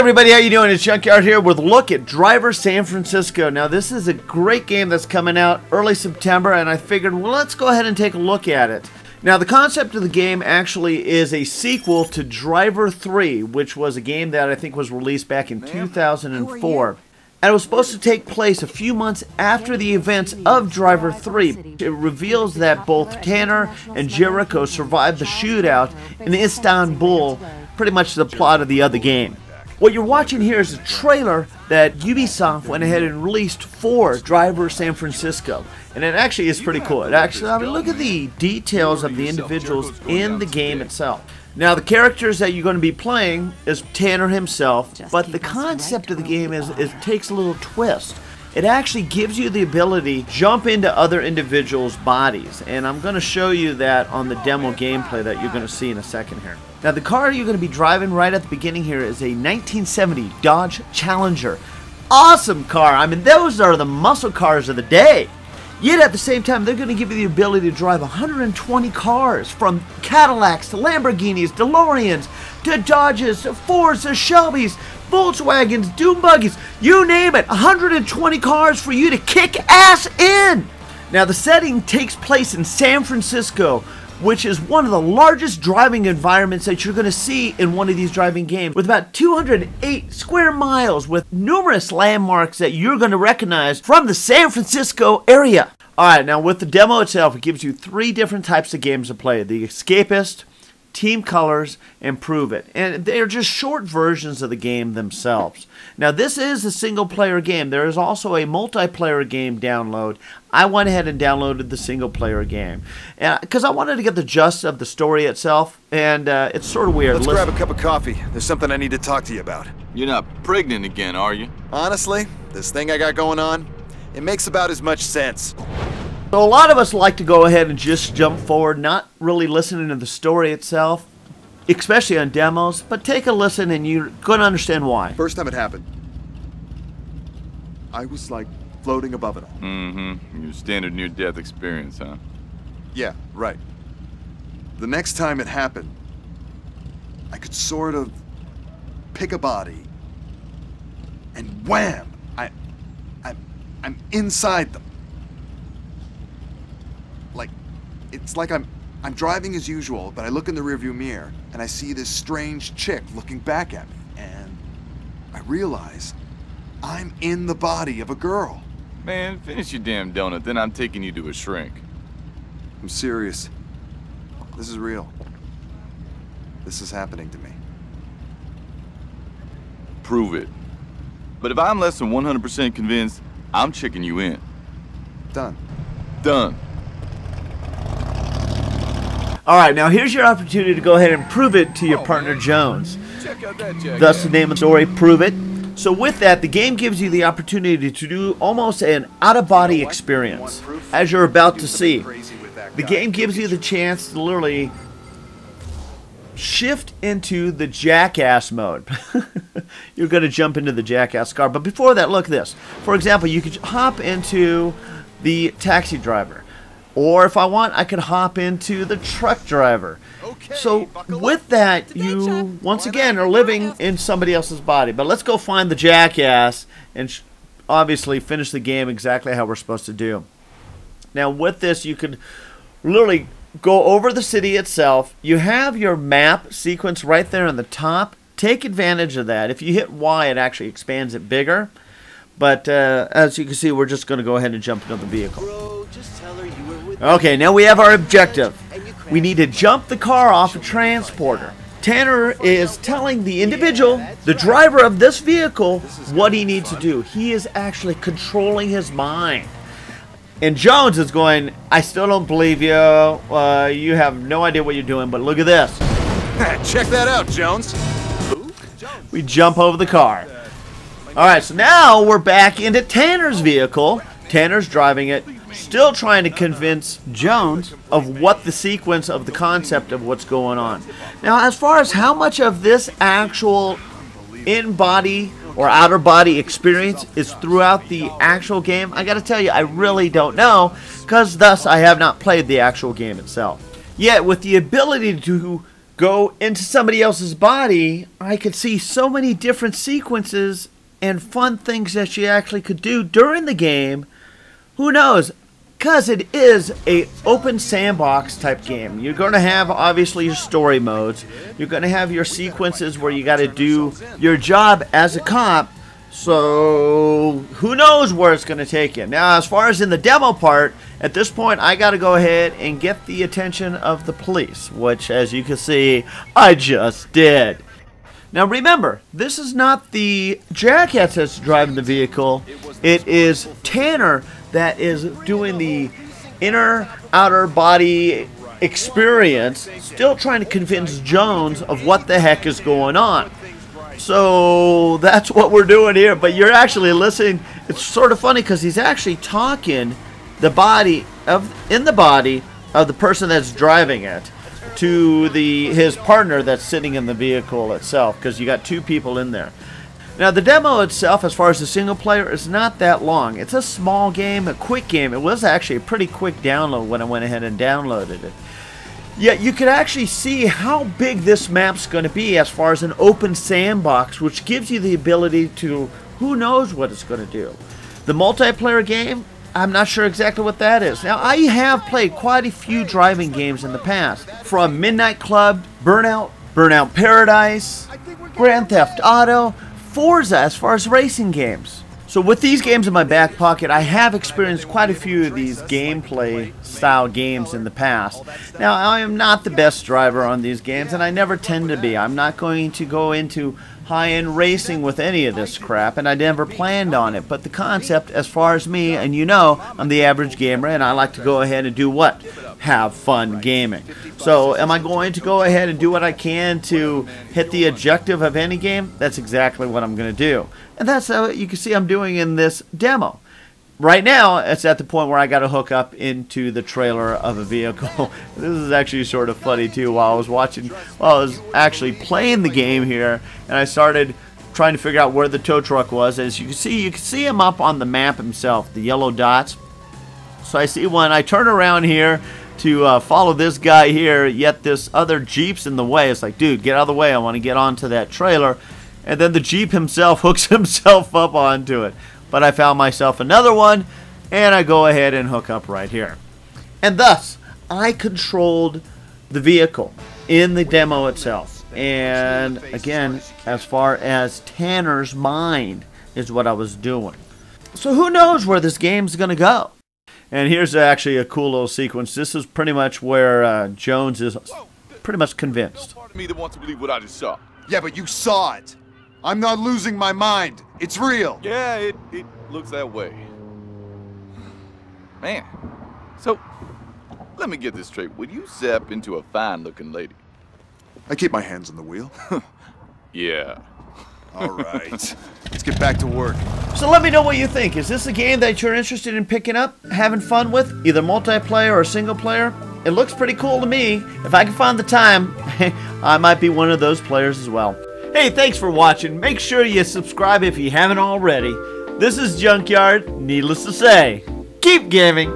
everybody, how you doing? It's Junkyard here with a look at Driver San Francisco. Now this is a great game that's coming out early September, and I figured, well, let's go ahead and take a look at it. Now the concept of the game actually is a sequel to Driver 3, which was a game that I think was released back in 2004. And it was supposed to take place a few months after the events of Driver 3. It reveals that both Tanner and Jericho survived the shootout in Istanbul, pretty much the plot of the other game. What you're watching here is a trailer that Ubisoft went ahead and released for Driver San Francisco. And it actually is pretty cool. It actually, I mean, look at the details of the individuals in the game itself. Now, the characters that you're going to be playing is Tanner himself, but the concept of the game is it takes a little twist. It actually gives you the ability to jump into other individuals' bodies, and I'm going to show you that on the demo gameplay that you're going to see in a second here. Now, the car you're going to be driving right at the beginning here is a 1970 Dodge Challenger. Awesome car. I mean, those are the muscle cars of the day. Yet at the same time, they're going to give you the ability to drive 120 cars, from Cadillacs to Lamborghinis, DeLoreans, to Dodges, to Fords, to Shelbys, Volkswagens, Dune buggies, you name it. 120 cars for you to kick ass in. Now the setting takes place in San Francisco, which is one of the largest driving environments that you're going to see in one of these driving games, with about 208 square miles with numerous landmarks that you're going to recognize from the San Francisco area. Alright, now with the demo itself, it gives you 3 different types of games to play: the Escapist, Team Colors, and Prove It. And they're just short versions of the game themselves. Now this is a single player game. There is also a multiplayer game download. I went ahead and downloaded the single player game because I wanted to get the gist of the story itself, and it's sort of weird. Let's grab a cup of coffee. There's something I need to talk to you about. You're not pregnant again, are you? Honestly, this thing I got going on, it makes about as much sense. So a lot of us like to go ahead and just jump forward, not really listening to the story itself, especially on demos, but take a listen and you're going to understand why. First time it happened, I was like floating above it all. Mm-hmm. Your standard near-death experience, huh? Yeah, right. The next time it happened, I could sort of pick a body, and wham! I'm inside them. It's like I'm driving as usual, but I look in the rearview mirror and I see this strange chick looking back at me, and I realize I'm in the body of a girl. Man, finish your damn donut, then I'm taking you to a shrink. I'm serious. This is real. This is happening to me. Prove it. But if I'm less than 100% convinced, I'm checking you in. Done. Done. Alright, now here's your opportunity to go ahead and prove it to your partner Jones. Thus the name of the story, Prove It. So with that, the game gives you the opportunity to do almost an out-of-body experience, as you're about to see. The game gives you the chance to literally shift into the jackass mode. You're going to jump into the jackass car. But before that, look at this. For example, you could hop into the taxi driver. Or if I want, I could hop into the truck driver. So with that, you once again are living in somebody else's body. But let's go find the jackass and obviously finish the game exactly how we're supposed to do. Now with this, you could literally go over the city itself. You have your map sequence right there on the top. Take advantage of that. If you hit Y, it actually expands it bigger. But as you can see, we're just going to go ahead and jump into the vehicle. Okay, now we have our objective. We need to jump the car off a transporter. Tanner is telling the individual, the driver of this vehicle, what he needs to do. He is actually controlling his mind. And Jones is going, I still don't believe you. You have no idea what you're doing, but look at this. Check that out, Jones. We jump over the car. Alright, so now we're back into Tanner's vehicle. Tanner's driving it, still trying to convince Jones of what the sequence of the concept of what's going on. Now, as far as how much of this actual in-body or outer-body experience is throughout the actual game, I gotta tell you, I really don't know, because thus I have not played the actual game itself. Yet, with the ability to go into somebody else's body, I could see so many different sequences and fun things that you actually could do during the game. Who knows? Because it is a open sandbox type game. You're going to have obviously your story modes. You're going to have your sequences where you got to do your job as a cop. So who knows where it's going to take you. Now, as far as in the demo part, at this point I got to go ahead and get the attention of the police, which, as you can see, I just did. Now remember, this is not the jackass that's driving the vehicle. It is Tanner that is doing the inner outer body experience, still trying to convince Jones of what the heck is going on. So that's what we're doing here. But you're actually listening. It's sort of funny because he's actually talking in the body of the person that's driving it to his partner that's sitting in the vehicle itself, because you got two people in there. Now the demo itself, as far as the single player, is not that long. It's a small game, a quick game. It was actually a pretty quick download when I went ahead and downloaded it. Yet you could actually see how big this map's going to be as far as an open sandbox, which gives you the ability to, who knows what it's going to do. The multiplayer game, I'm not sure exactly what that is. Now, I have played quite a few driving games in the past, from Midnight Club, Burnout, Burnout Paradise, Grand Theft Auto, Forza as far as racing games. So with these games in my back pocket, I have experienced quite a few of these gameplay style games in the past. Now, I am not the best driver on these games, and I never tend to be. I'm not going to go into high-end racing with any of this crap, and I never planned on it. But the concept, as far as me, and you know, I'm the average gamer, and I like to go ahead and do what? Have fun gaming. So am I going to go ahead and do what I can to hit the objective of any game? That's exactly what I'm going to do. And that's how you can see I'm doing in this demo. Right now, it's at the point where I got to hook up into the trailer of a vehicle. This is actually sort of funny too. While I was actually playing the game here, and I started trying to figure out where the tow truck was. As you can see him up on the map himself, the yellow dots. So I see one. I turn around here to follow this guy here, yet this other Jeep's in the way. It's like, dude, get out of the way. I want to get onto that trailer. And then the Jeep himself hooks himself up onto it. But I found myself another one, and I go ahead and hook up right here. And thus, I controlled the vehicle in the demo itself. And again, as far as Tanner's mind is what I was doing. So who knows where this game's going to go? And here's actually a cool little sequence. This is pretty much where Jones is pretty much convinced. Part of me that wants to believe what I just saw. Yeah, but you saw it. I'm not losing my mind. It's real. Yeah, it looks that way. Man, so let me get this straight. Would you zap into a fine-looking lady? I keep my hands on the wheel. Yeah. All right. Let's get back to work. So let me know what you think. Is this a game that you're interested in picking up, having fun with, either multiplayer or single player? It looks pretty cool to me. If I can find the time, I might be one of those players as well. Hey, thanks for watching. Make sure you subscribe if you haven't already. This is Junkyard. Needless to say, keep gaming.